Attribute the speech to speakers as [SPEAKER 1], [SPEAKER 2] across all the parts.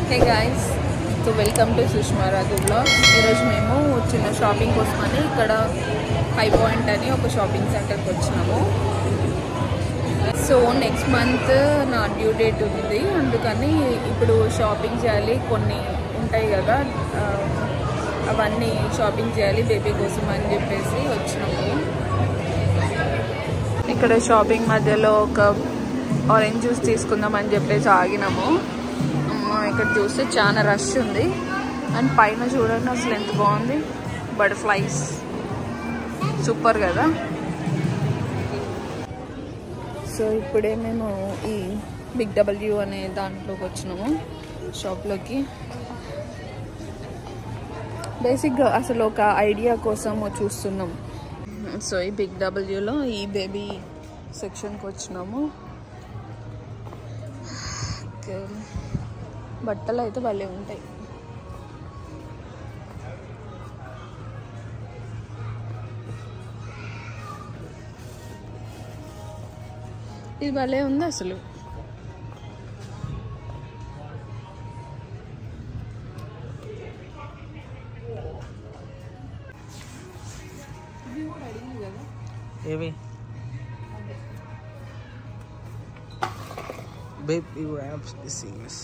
[SPEAKER 1] Hey guys, so welcome to Sushma Raghu blogs. ఈరోజు మేము చిన్న షాపింగ్ కోసమని ఇక్కడ హై పాయింట్ అని ఒక షాపింగ్ సెంటర్కి వచ్చినాము. సో నెక్స్ట్ మంత్ నా డ్యూ డేట్ ఉంది, అందుకని ఇప్పుడు షాపింగ్ చేయాలి. కొన్ని ఉంటాయి కదా, అవన్నీ షాపింగ్ చేయాలి బేబీ కోసం అని చెప్పేసి వచ్చినాము. ఇక్కడ షాపింగ్ మధ్యలో ఒక ఆరెంజ్ జ్యూస్ తీసుకుందామని చెప్పేసి ఆగినాము. ఇక్కడ చూస్తే చాలా రష్ ఉంది. అండ్ పైన చూడండి అసలు ఎంత బాగుంది, బటర్ఫ్లైస్, సూపర్ కదా. సో ఇప్పుడే మేము ఈ బిగ్ డబ్ల్యూ అనే దాంట్లోకి వచ్చినాము, షాప్లోకి. బేసిక్గా అసలు ఒక ఐడియా కోసం చూస్తున్నాం. సో ఈ బిగ్ డబ్ల్యూలో ఈ బేబీ సెక్షన్కి వచ్చినాము. బట్టలు అయితే భలే ఉంటాయి. ఇది భలే ఉంది అసలు.
[SPEAKER 2] ఏవి baby wraps is seamless.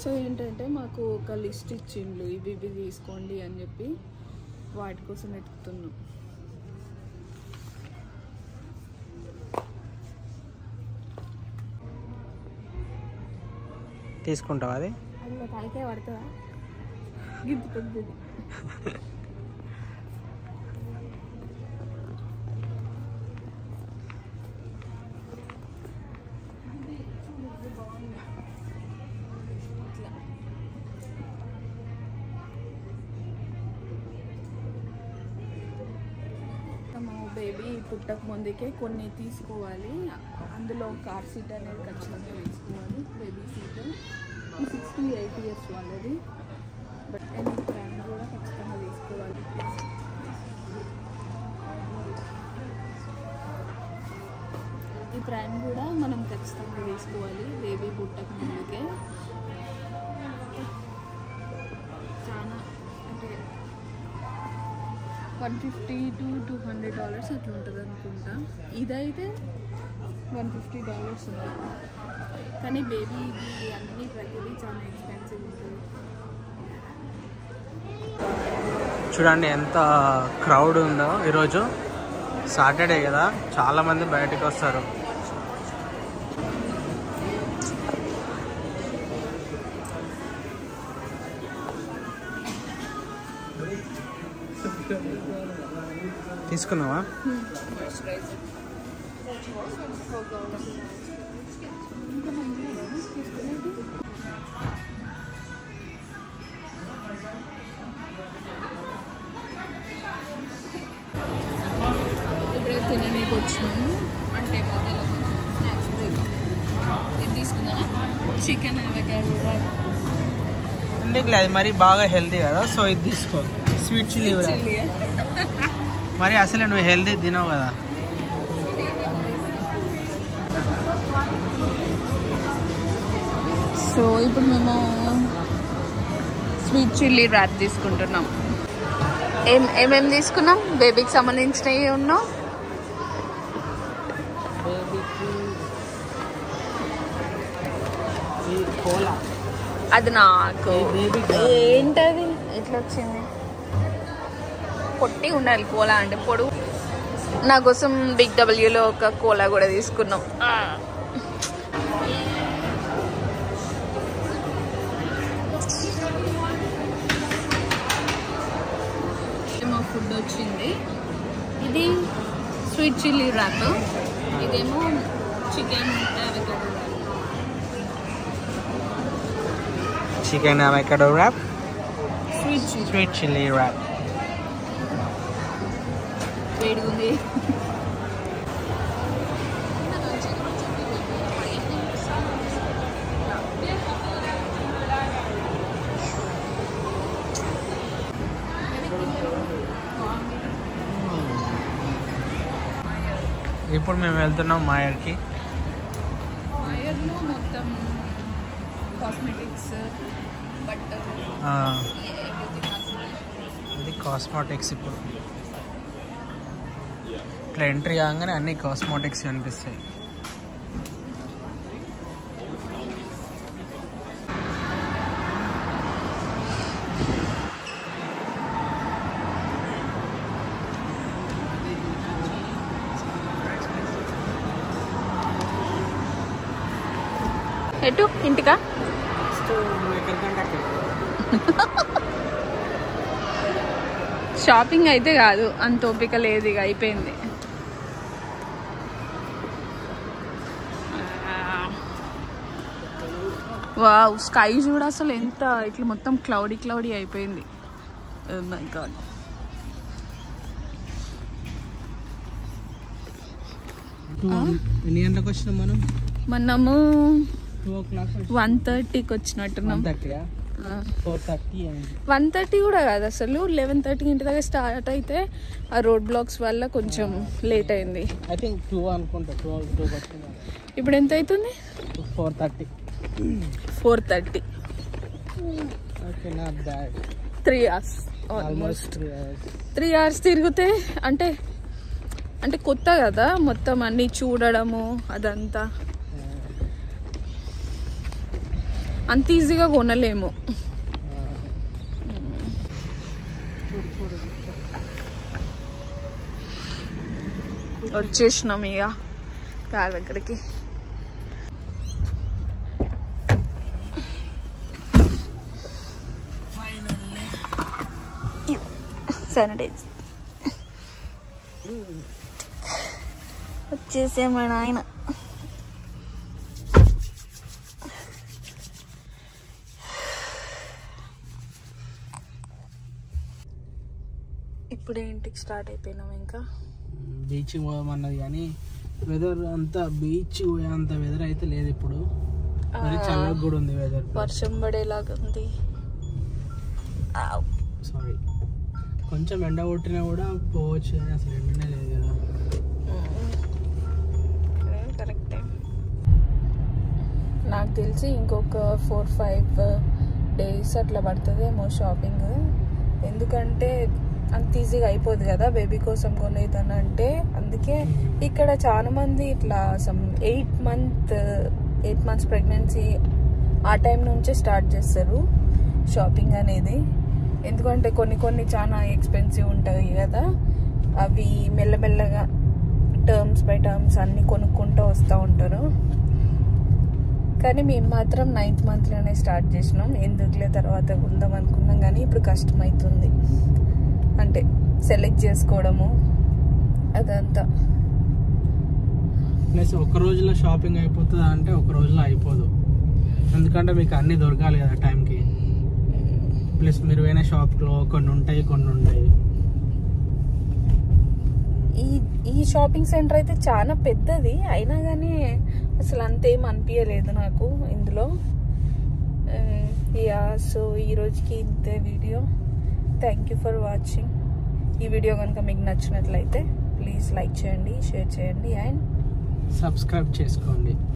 [SPEAKER 1] So ఏంటంటే మాకు ఒక లిస్ట్ ఇచ్చిండ్రు, ఇవి తీసుకోండి అని చెప్పి, వాటి కోసం వెతుకుతున్నాం.
[SPEAKER 2] తీసుకుంటావా? అది
[SPEAKER 1] అందులో తలకే పడుతుందా? గిద్దు పెద్దది. బేబీ పుట్టక ముందుకే కొన్ని తీసుకోవాలి. అందులో కార్ సీట్ అనేది ఖచ్చితంగా వేసుకోవాలి. బేబీ సీట్ ఈ 6 to 8 years వాళ్ళది. బట్ ఈ ప్లాన్ కూడా ఖచ్చితంగా తీసుకోవాలి. ఈ ప్లాన్ కూడా మనం ఖచ్చితంగా తీసుకోవాలి బేబీ పుట్టక ముందుకే. చాలా అంటే $150 to $200 అట్లా ఉంటుంది అనుకుంటా. ఇదైతే $150 ఉంది, కానీ బేబీ ఇది అన్నీ ప్రతిదీ చాలా ఎక్స్పెన్సివ్ ఉంటుంది.
[SPEAKER 2] చూడండి ఎంత క్రౌడ్ ఉందో. ఈరోజు సాటర్డే కదా, చాలామంది బయటకు వస్తారు. తీసుకున్నావా?
[SPEAKER 1] ఇప్పుడే తినడానికి వచ్చినాము. అంటే మధ్యలో స్నాక్స్ బ్రేక్. ఇది తీసుకున్నా చికెన్ అవకాడో.
[SPEAKER 2] ఎందుకు లేదు, మరి బాగా హెల్తీ కదా, సో ఇది తీసుకో. స్వీట్ చిల్లీ మరి అసలు నువ్వు హెల్తీ తినవు కదా.
[SPEAKER 1] సో ఇప్పుడు మేము స్వీట్ చిల్లీ ర్యాప్ తీసుకుంటున్నాం. ఏమేమి తీసుకున్నాం? బేబీకి సంబంధించినవి ఉన్నాం. అది నాకు ఏంటది ఎట్లా వచ్చింది? పొట్టి ఉండాలి కోలా అంటే, పొడుగు. నా కోసం బిగ్ డబ్ల్యూలో ఒక కోలా కూడా తీసుకున్నాం. మా ఫుడ్ వచ్చింది. ఇది స్వీట్ చిల్లీ ర్యాప్, ఇదేమో chicken
[SPEAKER 2] avocado wrap,
[SPEAKER 1] sweet
[SPEAKER 2] chilli wrap.
[SPEAKER 1] వేడిగుంది.
[SPEAKER 2] ఇప్పుడు మేము వెళ్తున్నాం మాయర్కి.
[SPEAKER 1] మాయర్లో మొత్తం కాస్మెటిక్స్ బట్టలు
[SPEAKER 2] ఇది కాస్మెటిక్స్. ఇప్పుడు ఇట్లా ఎంట్రీ కాగానే అన్ని కాస్మెటిక్స్ కనిపిస్తాయి.
[SPEAKER 1] ఎటు ఇంటికా? షాపింగ్ అయితే కాదు, అంత ఓపిక లేదు, ఇక అయిపోయింది. వావ్, స్కై చూడ అసలు ఎంత ఇట్లా మొత్తం క్లౌడీ క్లౌడీ అయిపోయింది. Oh my god.
[SPEAKER 2] ఎన్ని గంటలకు వచ్చినాం మనం?
[SPEAKER 1] మనము
[SPEAKER 2] 2:00
[SPEAKER 1] 1:30కి వచ్చినట్టున్నాం. 1:30 కూడా కాదు అసలు, 11:30 ఇంటి దగ్గర స్టార్ట్ అయితే ఆ రోడ్ బ్లాక్స్ వల్ల కొంచెం లేట్ అయింది.
[SPEAKER 2] ఐ థింక్ 2 అనుకుంటా. 2
[SPEAKER 1] ఇప్పుడు ఎంత అవుతుంది?
[SPEAKER 2] 4:30.
[SPEAKER 1] 4:30.
[SPEAKER 2] Okay, not bad.
[SPEAKER 1] 3 hours almost. 3 hours తిరిగితే అంటే కొత్త కదా, మొత్తం అన్ని చూడడము అదంతా అంత ఈజీగా కొనలేము. వచ్చేసినాం ఇక కార్ దగ్గరికి. శానిటైజ్ వచ్చేసామా ఆయన. ఇప్పుడే ఇంటికి స్టార్ట్ అయిపోయినాం. ఇంకా
[SPEAKER 2] బీచ్ పోదామన్నది కానీ వెదర్ అంతా బీచ్ అంత వెదర్ అయితే లేదు. ఇప్పుడు మరి చల్లగా కూడా ఉంది వెదర్.
[SPEAKER 1] వర్షం పడేలాగా ఉంది.
[SPEAKER 2] సారీ, కొంచెం ఎండ కొట్టినా కూడా పోవచ్చు కానీ అసలు ఎండనే లేదు కదా.
[SPEAKER 1] కరెక్టే. నాకు తెలిసి ఇంకొక 4-5 days అట్లా పడుతుందేమో షాపింగ్. ఎందుకంటే అంత ఈజీగా అయిపోదు కదా బేబీ కోసం కొనేదని అంటే. అందుకే ఇక్కడ చాలా మంది ఇట్లా 8 months ప్రెగ్నెన్సీ ఆ టైం నుంచే స్టార్ట్ చేస్తారు షాపింగ్ అనేది. ఎందుకంటే కొన్ని చాలా ఎక్స్పెన్సివ్ ఉంటాయి కదా, అవి మెల్లమెల్లగా టర్మ్స్ బై టర్మ్స్ అన్నీ కొనుక్కుంటూ వస్తూ ఉంటారు. కానీ మేము మాత్రం 9th monthలోనే స్టార్ట్ చేసినాం. ఎందుకులే తర్వాత ఉందాం అనుకున్నాం, కానీ ఇప్పుడు కష్టమవుతుంది. అంటే సెలెక్ట్ చేసుకోవడము అదంతా.
[SPEAKER 2] ప్లస్ ఒక రోజులో షాపింగ్ అయిపోతుందా అంటే ఒక రోజులో అయిపోదు. ఎందుకంటే మీకు అన్నీ దొరకాలి కదా టైంకి. ప్లస్ మీరు పోయిన షాప్లో కొన్ని ఉంటాయి.
[SPEAKER 1] ఈ షాపింగ్ సెంటర్ అయితే చాలా పెద్దది, అయినా కానీ అసలు అంతేం అనిపించలేదు నాకు ఇందులో. సో ఈరోజుకి ఇంతే video. Thank you for watching. ఈ వీడియో కనుక మీకు నచ్చినట్లయితే ప్లీజ్ లైక్ చేయండి, షేర్ చేయండి అండ్
[SPEAKER 2] సబ్స్క్రైబ్ చేసుకోండి.